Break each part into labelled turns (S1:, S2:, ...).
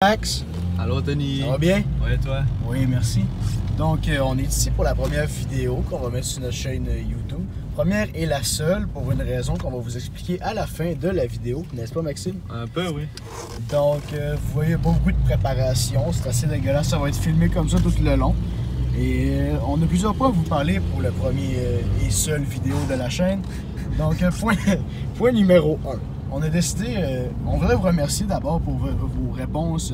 S1: Max.
S2: Allô Tony.
S1: Ça va bien?
S2: Ouais, toi?
S1: Oui, merci. Donc, on est ici pour la première vidéo qu'on va mettre sur notre chaîne YouTube. Première et la seule pour une raison qu'on va vous expliquer à la fin de la vidéo, n'est-ce pas Maxime?
S2: Un peu, oui.
S1: Donc, vous voyez beaucoup de préparation, c'est assez dégueulasse, ça va être filmé comme ça tout le long. Et on a plusieurs points à vous parler pour le premier et seul vidéo de la chaîne. Donc, point numéro 1. On a décidé, on voudrait vous remercier d'abord pour vos réponses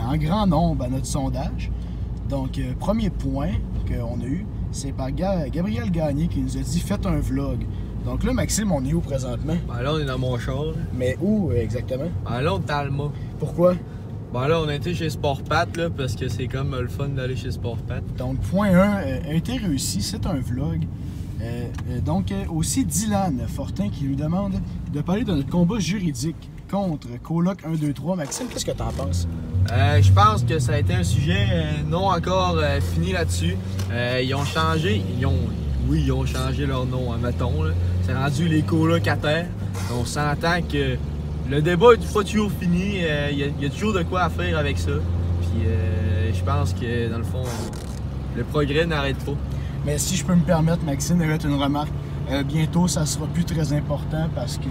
S1: en grand nombre à notre sondage. Donc, premier point qu'on a eu, c'est par Gabriel Gagné qui nous a dit « Faites un vlog ». Donc là, Maxime, on est où présentement?
S2: Ben là, on est dans mon char. Là.
S1: Mais où exactement?
S2: Ben là, on est à Alma.
S1: Pourquoi?
S2: Ben là, on a été chez Sportpat, là, parce que c'est comme le fun d'aller chez Sportpat.
S1: Donc, point 1, a été réussi, c'est un vlog. Donc, aussi Dylan Fortin qui nous demande de parler de notre combat juridique contre Coloc 1, 2, 3. Maxime, qu'est-ce que t'en penses?
S2: Je pense que ça a été un sujet non encore fini là-dessus. Ils ont changé, ils ont changé leur nom, mettons. C'est rendu les colocataires. On s'entend que le débat n'est pas toujours fini. Il y a toujours de quoi à faire avec ça. Puis je pense que dans le fond, le progrès n'arrête pas.
S1: Mais si je peux me permettre, Maxime, de mettre une remarque, bientôt ça sera plus très important parce que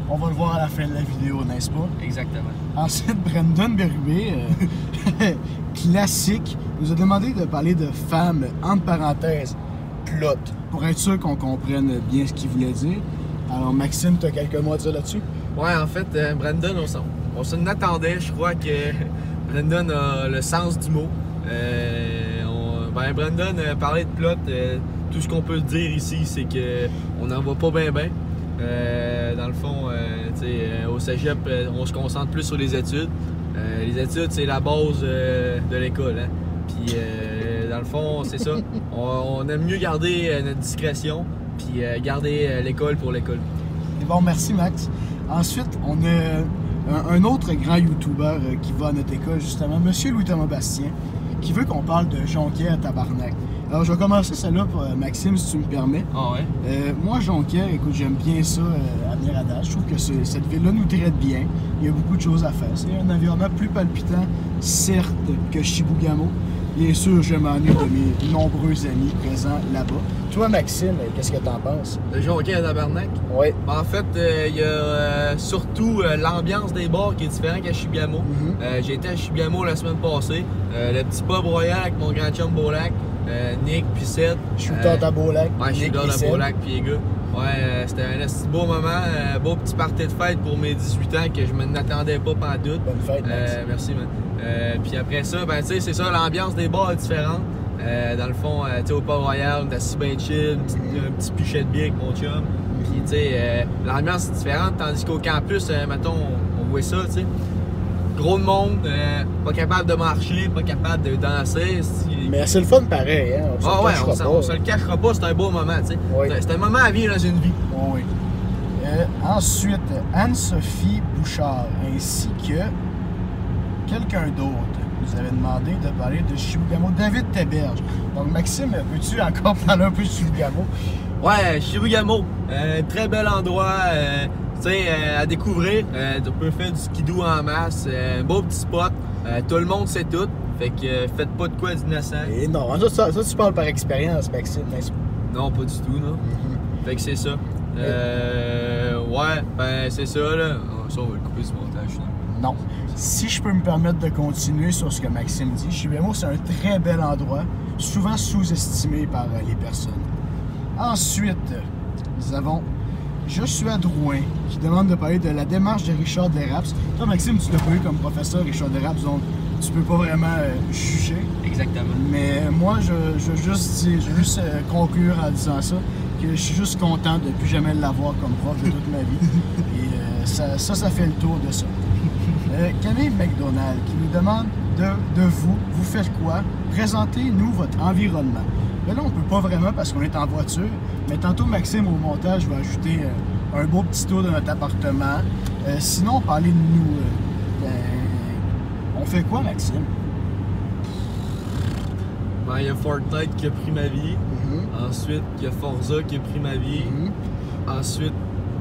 S1: on va le voir à la fin de la vidéo, n'est-ce pas?
S2: Exactement.
S1: Ensuite, Brandon Berubé, classique, nous a demandé de parler de femmes, entre parenthèses, plot, pour être sûr qu'on comprenne bien ce qu'il voulait dire. Alors, Maxime, tu as quelques mots à dire là-dessus?
S2: Ouais, en fait, Brandon, on s'en attendait. Je crois que Brandon a le sens du mot. Brandon parlait de plot. Tout ce qu'on peut dire ici, c'est qu'on n'en voit pas bien. Dans le fond, au cégep, on se concentre plus sur les études. Les études, c'est la base de l'école. Hein? Puis, dans le fond, c'est ça. On aime mieux garder notre discrétion, puis garder l'école pour l'école.
S1: Bon, merci Max. Ensuite, on a un autre grand YouTuber qui va à notre école, justement, Monsieur Louis-Thomas Bastien, qui veut qu'on parle de Jonquière à Tabarnak. Alors, je vais commencer celle-là pour Maxime, si tu me permets.
S2: Ah ouais?
S1: Moi, Jonquière, écoute, j'aime bien ça à venir à date. Je trouve que cette ville-là nous traite bien. Il y a beaucoup de choses à faire. C'est un environnement plus palpitant, certes, que Chibougamau. Bien sûr, je m'ennuie de mes nombreux amis présents là-bas. Toi, Maxime, qu'est-ce que t'en penses?
S2: De Jonquière à Tabarnak?
S1: Oui.
S2: En fait, il y a surtout l'ambiance des bars qui est différente qu'à Chibougamau. J'ai été à Chibougamau la semaine passée. Le petit pub royal avec mon grand chum Beaulac. Nick puis Seth.
S1: Shooter à Beaulac.
S2: Ouais, Shooter à Beaulac puis les gars. Ouais, c'était un assez beau moment, beau petit party de fête pour mes 18 ans que je ne m'attendais pas pendant doute.
S1: Bonne fête, Max.
S2: Merci, man. Puis après ça, ben tu sais, c'est ça, l'ambiance des bars est différente. Dans le fond, tu sais, au Port Royal, on est assis bien chill, un petit pichet de bière avec mon chum. Puis tu sais, l'ambiance est différente, tandis qu'au campus, mettons, on voit ça, tu sais. Gros de monde, pas capable de marcher, pas capable de danser.
S1: Mais c'est le fun pareil, hein?
S2: On se le cachera pas, c'est un beau moment, tu sais. Oui. C'est un moment à vivre dans une vie.
S1: Oui. Ensuite, Anne-Sophie Bouchard, ainsi que quelqu'un d'autre nous avait demandé de parler de Chibougamau. David Théberge. Donc, Maxime, peux-tu encore parler un peu de Chibougamau?
S2: Ouais, Chibougamau, très bel endroit. À découvrir, tu peux faire du skidoo en masse, un beau petit spot, tout le monde sait tout, fait que faites pas de quoi d'innocent. Et
S1: non, ça tu parles par expérience, Maxime, n'est-ce pas?
S2: Non, pas du tout, non. Fait que c'est ça. Ouais, ben c'est ça, là. Ça, on va le couper du montage.
S1: Non. Si je peux me permettre de continuer sur ce que Maxime dit, Chibougamau, c'est un très bel endroit, souvent sous-estimé par les personnes. Ensuite, nous avons Joshua Drouin, qui demande de parler de la démarche de Richard Desrapes. Toi, Maxime, tu l'as pas eu comme professeur Richard Desrapes, donc tu peux pas vraiment juger.
S2: Exactement. Mais
S1: moi, je veux juste conclure en disant ça, que je suis juste content de ne plus jamais l'avoir comme prof de toute ma vie. Et ça fait le tour de ça. Camille McDonald, qui nous demande de vous faites quoi? Présentez-nous votre environnement. Mais là, on peut pas vraiment parce qu'on est en voiture. Mais tantôt, Maxime, au montage, va ajouter un beau petit tour de notre appartement. Sinon, parlez de nous. On fait quoi, Maxime?
S2: Ben, il y a Fortnite qui a pris ma vie. Ensuite, il y a Forza qui a pris ma vie. Ensuite,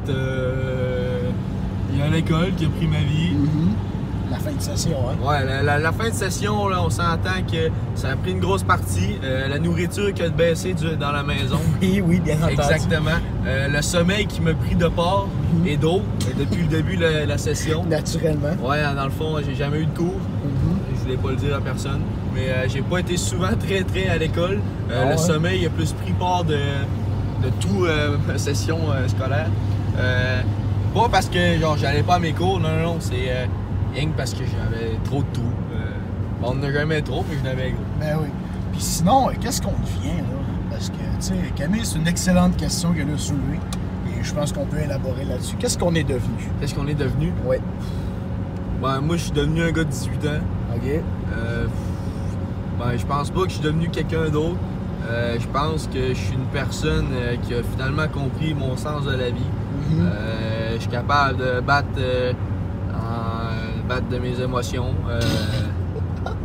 S2: il y a l'école qui a pris ma vie.
S1: La fin de session, hein?
S2: Ouais, la fin de session, là, on s'entend que ça a pris une grosse partie. La nourriture qui a baissé dans la maison.
S1: Oui, bien entendu.
S2: Exactement. Le sommeil qui m'a pris de part et d'autres depuis le début de la session.
S1: Naturellement.
S2: Ouais, dans le fond, j'ai jamais eu de cours. Je voulais pas le dire à personne. Mais j'ai pas été souvent très à l'école. Le sommeil a plus pris part de toute session scolaire. Pas parce que genre j'allais pas à mes cours, non, c'est rien que parce que j'avais trop de tout. Bon, on n'a jamais trop, mais je n'avais gros.
S1: Ben oui. Puis sinon, qu'est-ce qu'on devient, là? Parce que, tu sais, Camille, c'est une excellente question qu'elle a soulevée. Et je pense qu'on peut élaborer là-dessus. Qu'est-ce qu'on est devenu?
S2: Qu'est-ce qu'on est devenu?
S1: Oui.
S2: Ben, moi, je suis devenu un gars de 18 ans.
S1: OK.
S2: Ben, je pense pas que je suis devenu quelqu'un d'autre. Je pense que je suis une personne qui a finalement compris mon sens de la vie. Je suis capable de battre de mes émotions.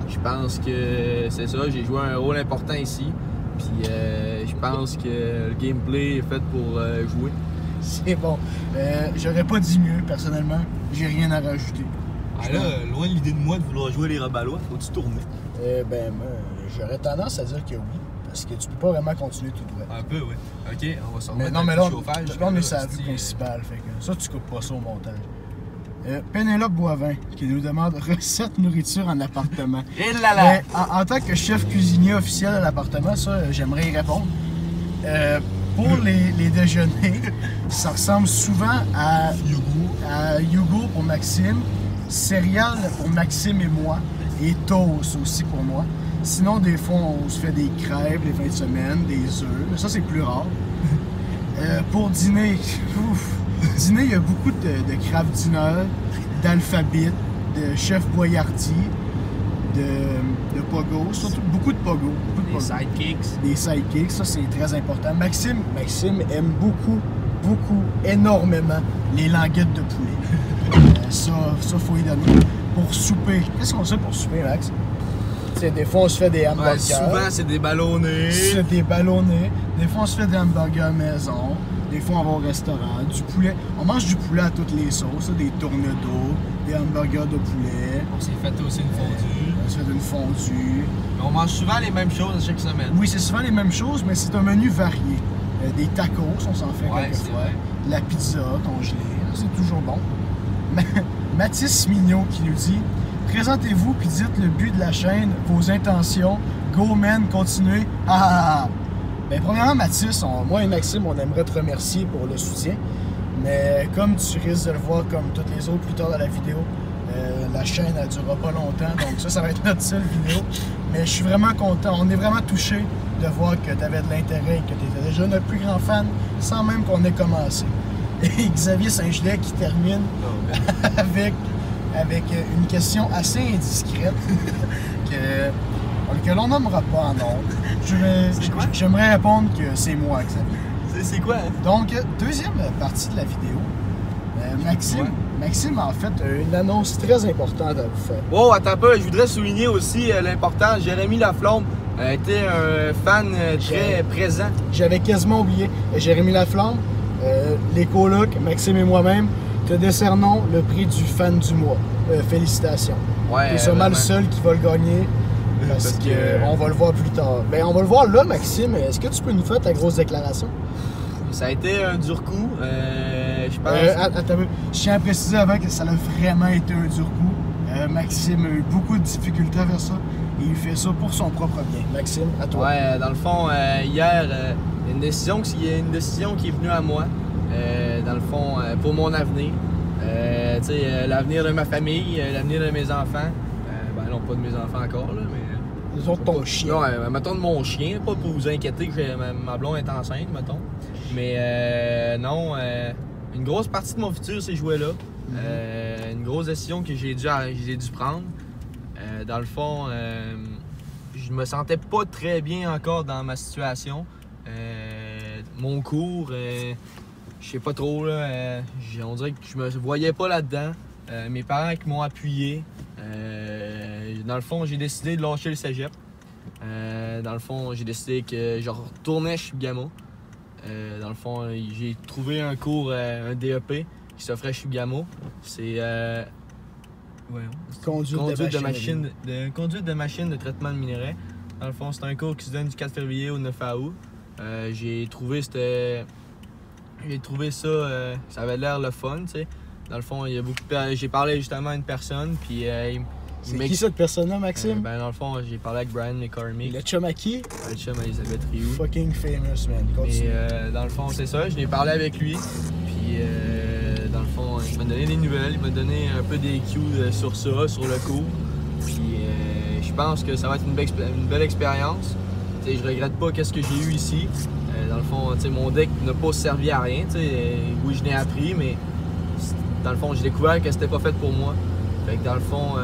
S2: Je pense que c'est ça, j'ai joué un rôle important ici. Puis je pense que le gameplay est fait pour jouer.
S1: C'est bon. J'aurais pas dit mieux, personnellement. J'ai rien à rajouter.
S2: Ah là, loin de l'idée de moi de vouloir jouer les Robalois, faut-tu tourner?
S1: Ben, moi, j'aurais tendance à dire que oui. Parce que tu peux pas vraiment continuer tout droit.
S2: Un peu, oui. OK, on va s'en remettre
S1: non, mais là,
S2: chauffage.
S1: là, on est sur la vue principale. Fait que ça, tu coupes pas ça au montage. Pénélope Boivin, qui nous demande recette nourriture en appartement.
S2: Et là là!
S1: En tant que chef cuisinier officiel à l'appartement, ça, j'aimerais y répondre. Pour les déjeuners, ça ressemble souvent à yogourt pour Maxime, céréales pour Maxime et moi, et toast aussi pour moi. Sinon, des fois, on se fait des crêpes les fins de semaine, des œufs, mais ça, c'est plus rare. Pour dîner, il y a beaucoup de craft dinner, d'alphabet, de chef Boyardi, de pogo, surtout beaucoup de pogo.
S2: Des sidekicks.
S1: Des sidekicks, ça, c'est très important. Maxime aime beaucoup, énormément les languettes de poulet. Ça, faut y donner. Pour souper, qu'est-ce qu'on fait pour souper, Max? T'sais, des fois, on se fait des hamburgers.
S2: Ouais, souvent, c'est des ballonnés.
S1: C'est des ballonnés. Des fois, on se fait des hamburgers maison. Des fois, on va au restaurant. Du poulet. On mange du poulet à toutes les sauces. Des tournedos, des hamburgers de poulet.
S2: On s'est fait aussi une fondue.
S1: On se fait une fondue.
S2: Mais on mange souvent les mêmes choses chaque semaine.
S1: Oui, c'est souvent les mêmes choses, mais c'est un menu varié. Des tacos, on s'en fait quelquefois. De la pizza congelée. C'est toujours bon. Mathis Mignot qui nous dit: présentez-vous puis dites le but de la chaîne, vos intentions. Go man, continuez. Ben, premièrement, Mathis, moi et Maxime, on aimerait te remercier pour le soutien. Mais comme tu risques de le voir comme toutes les autres plus tard dans la vidéo, la chaîne ne durera pas longtemps. Donc ça va être notre seule vidéo. Mais je suis vraiment content. On est vraiment touchés de voir que tu avais de l'intérêt et que tu étais déjà notre plus grand fan sans même qu'on ait commencé. Et Xavier Saint-Gelais qui termine avec une question assez indiscrète que l'on nommera pas en nom. J'aimerais répondre que c'est moi, Xavier.
S2: C'est quoi? Hein?
S1: Donc, deuxième partie de la vidéo. Maxime a en fait une annonce très importante à vous faire.
S2: Wow, attends un peu, je voudrais souligner aussi l'importance. Jérémy Laflamme a été un fan très présent.
S1: J'avais quasiment oublié. Jérémy Laflamme, les colocs, Maxime et moi-même, te décernons le prix du fan du mois. Félicitations.
S2: Ouais,
S1: c'est sûrement le seul qui va le gagner. Parce qu'on va le voir plus tard. Ben, on va le voir là, Maxime. Est-ce que tu peux nous faire ta grosse déclaration?
S2: Ça a été un dur coup. Je pense.
S1: Attends, je tiens à préciser avant que ça a vraiment été un dur coup. Maxime a eu beaucoup de difficultés à faire ça. Et il fait ça pour son propre bien. Maxime, à toi.
S2: Ouais, dans le fond, hier, il y a une décision qui est venue à moi. Dans le fond, pour mon avenir. L'avenir de ma famille, l'avenir de mes enfants. Ben non, pas de mes enfants encore, là, mais.
S1: Les autres, ton chien.
S2: Ouais, mettons de mon chien, pas pour vous inquiéter que ma blonde est enceinte, mettons. Mais non, une grosse partie de mon futur, c'est jouer là. Une grosse décision que j'ai dû prendre. Dans le fond, je me sentais pas très bien encore dans ma situation. Mon cours, je sais pas trop, là, on dirait que je me voyais pas là-dedans. Mes parents qui m'ont appuyé. Dans le fond, j'ai décidé de lâcher le cégep. Dans le fond, j'ai décidé que je retournais chez Chibougamau. Dans le fond, j'ai trouvé un cours, un DEP qui s'offrait chez Chibougamau. C'est Ouais,
S1: Conduite
S2: conduite de machine de traitement de minerais. Dans le fond, c'est un cours qui se donne du 4 février au 9 août. J'ai trouvé ça, ça avait l'air le fun, tu sais. Dans le fond, il y a j'ai parlé justement à une personne, puis
S1: c'est qui cette personne-là, Maxime?
S2: Dans le fond, j'ai parlé avec Brian McCormick.
S1: Le chum à qui?
S2: Le chum à Elisabeth Rioux.
S1: Fucking famous, man. Continue.
S2: Et dans le fond, c'est ça, je l'ai parlé avec lui, puis dans le fond, il m'a donné des nouvelles, il m'a donné un peu des cues sur ça, sur le cours. Puis je pense que ça va être une belle expérience. T'sais, je regrette pas qu'est-ce que j'ai eu ici. Dans le fond, mon deck n'a pas servi à rien. Oui, je l'ai appris, mais dans le fond, j'ai découvert que c'était pas fait pour moi. Fait que dans le fond,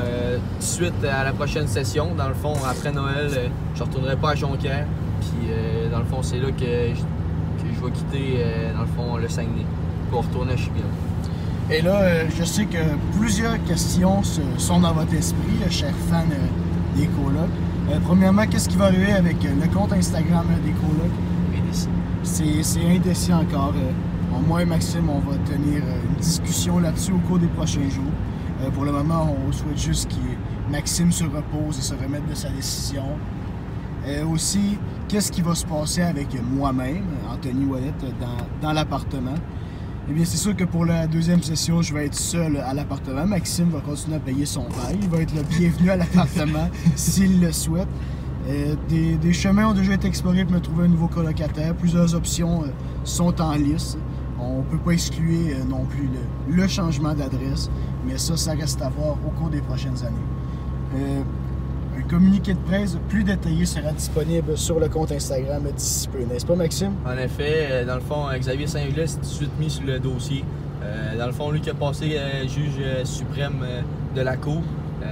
S2: suite à la prochaine session, dans le fond, après Noël, je retournerai pas à Jonquière. Puis dans le fond, c'est là que je vais quitter dans le fond le Saguenay pour retourner à Chibion.
S1: Et là, je sais que plusieurs questions sont dans votre esprit, chers fans des colocs. Premièrement, qu'est-ce qui va arriver avec le compte Instagram des colocs? C'est indécis encore. Moi et Maxime, on va tenir une discussion là-dessus au cours des prochains jours. Pour le moment, on souhaite juste que Maxime se repose et se remette de sa décision. Aussi, qu'est-ce qui va se passer avec moi-même, Anthony Ouellet, dans l'appartement? Eh bien, c'est sûr que pour la deuxième session, je vais être seul à l'appartement. Maxime va continuer à payer son bail. Il va être le bienvenu à l'appartement s'il le souhaite. Des chemins ont déjà été explorés pour me trouver un nouveau colocataire. Plusieurs options sont en liste. On ne peut pas exclure non plus le changement d'adresse, mais ça reste à voir au cours des prochaines années. Un communiqué de presse plus détaillé sera disponible sur le compte Instagram d'ici peu, n'est-ce pas, Maxime?
S2: En effet, dans le fond, Xavier Saint-Villet s'est tout de suite mis sur le dossier. Dans le fond, lui qui a passé juge suprême de la Cour,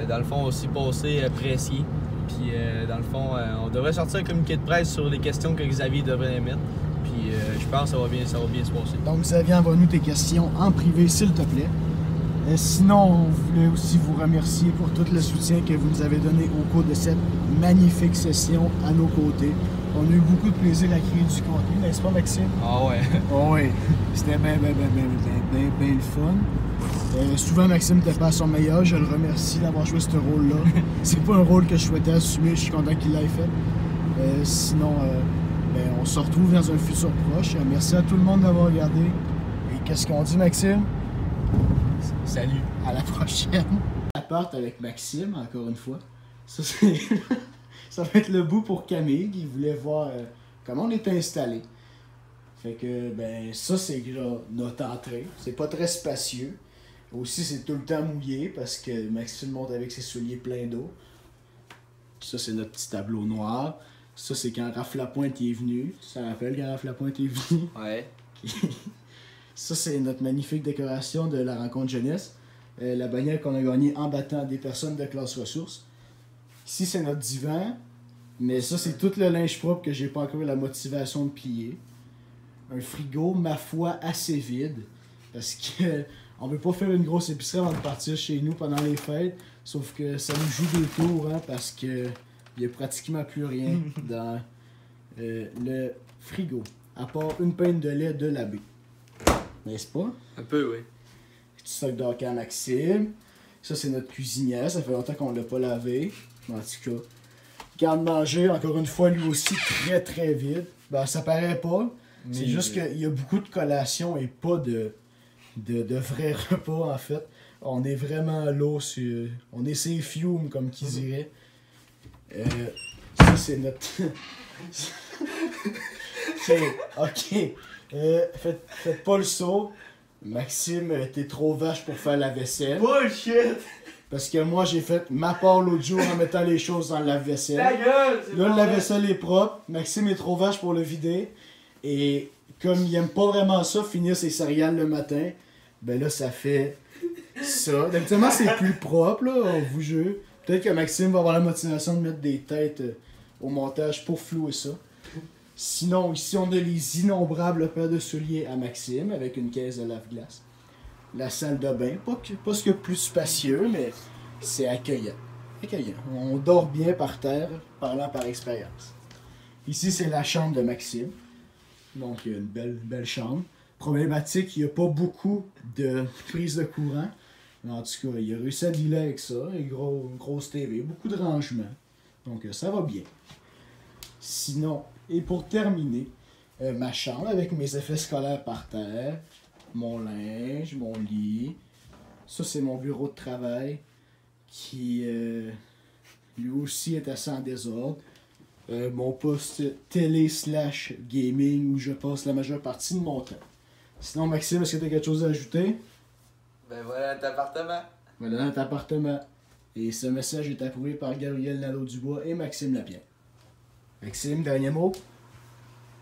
S2: dans le fond, aussi passé pressier. Puis, dans le fond, on devrait sortir un communiqué de presse sur les questions que Xavier devrait émettre. Puis, je pense que ça va bien se passer.
S1: Donc, Xavier, envoie-nous tes questions en privé, s'il te plaît. Sinon, on voulait aussi vous remercier pour tout le soutien que vous nous avez donné au cours de cette magnifique session à nos côtés. On a eu beaucoup de plaisir à créer du contenu, n'est-ce pas, Maxime?
S2: Ah ouais.
S1: Oh oui, c'était bien le fun. Souvent, Maxime n'était pas à son meilleur. Je le remercie d'avoir joué ce rôle-là. C'est pas un rôle que je souhaitais assumer. Je suis content qu'il l'ait fait. Sinon, on se retrouve dans un futur proche. Merci à tout le monde d'avoir regardé. Et qu'est-ce qu'on dit, Maxime?
S2: Salut.
S1: À la prochaine. Appart avec Maxime, encore une fois. Ça, c'est... ça va être le bout pour Camille qui voulait voir comment on était installé. Fait que, ça, c'est notre entrée. C'est pas très spacieux. Aussi, c'est tout le temps mouillé parce que Maxime monte avec ses souliers pleins d'eau. Ça, c'est notre petit tableau noir. Ça, c'est quand Raph Lapointe est venu. Ça rappelle quand Raph Lapointe est venu.
S2: Ouais.
S1: Ça, c'est notre magnifique décoration de la rencontre jeunesse. La bannière qu'on a gagnée en battant des personnes de classe ressources. Ici, c'est notre divan. Mais ça, c'est tout le linge propre que j'ai pas encore eu la motivation de plier. Un frigo, ma foi, assez vide. Parce que on veut pas faire une grosse épicerie avant de partir chez nous pendant les fêtes. Sauf que ça nous joue des tours, hein, parce que il y a pratiquement plus rien dans le frigo. À part une pinte de lait de l'abbé. N'est-ce pas?
S2: Un peu, oui.
S1: Petit stock d'hockey à Maxime. Ça, c'est notre cuisinière. Ça fait longtemps qu'on l'a pas lavé. En tout cas. Garde-manger, encore une fois, lui aussi, très très vide. Ça paraît pas. C'est juste qu'il y a beaucoup de collations et pas de vrais repas, en fait. On est vraiment low sur... On est ses fumes, comme qui dirait. Ça, c'est notre... OK. Faites pas le saut. Maxime, t'es trop vache pour faire la vaisselle.
S2: Bullshit!
S1: Parce que moi, j'ai fait ma part l'autre jour en mettant les choses dans le lave-vaisselle.
S2: Ta gueule!
S1: Là, le lave-vaisselle est propre. Maxime est trop vache pour le vider. Et comme il aime pas vraiment ça, finir ses céréales le matin, là, ça fait ça. D'habitude, c'est plus propre, là, on vous jure. Peut-être que Maxime va avoir la motivation de mettre des têtes au montage pour flouer ça. Sinon, ici, on a les innombrables paires de souliers à Maxime avec une caisse de lave-glace. La salle de bain, pas ce que plus spacieux, mais c'est accueillant. On dort bien par terre, parlant par expérience. Ici, c'est la chambre de Maxime. Donc, il y a une belle chambre. Problématique, il n'y a pas beaucoup de prise de courant. Mais en tout cas, il a réussi à dealer avec ça. Une grosse TV, beaucoup de rangements. Donc ça va bien. Sinon, et pour terminer, ma chambre avec mes effets scolaires par terre, mon linge, mon lit. Ça, c'est mon bureau de travail qui lui aussi est assez en désordre. Mon poste télé/gaming où je passe la majeure partie de mon temps. Sinon, Maxime, est-ce que tu as quelque chose à ajouter?
S2: Ben voilà notre appartement.
S1: Voilà notre appartement. Et ce message est approuvé par Gabriel Nadeau-Dubois et Maxime Lapierre. Maxime, dernier mot?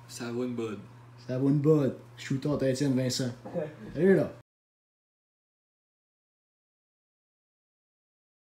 S2: Ça vaut une bonne.
S1: Ça vaut une bonne. Shooter Étienne Vincent. Salut là!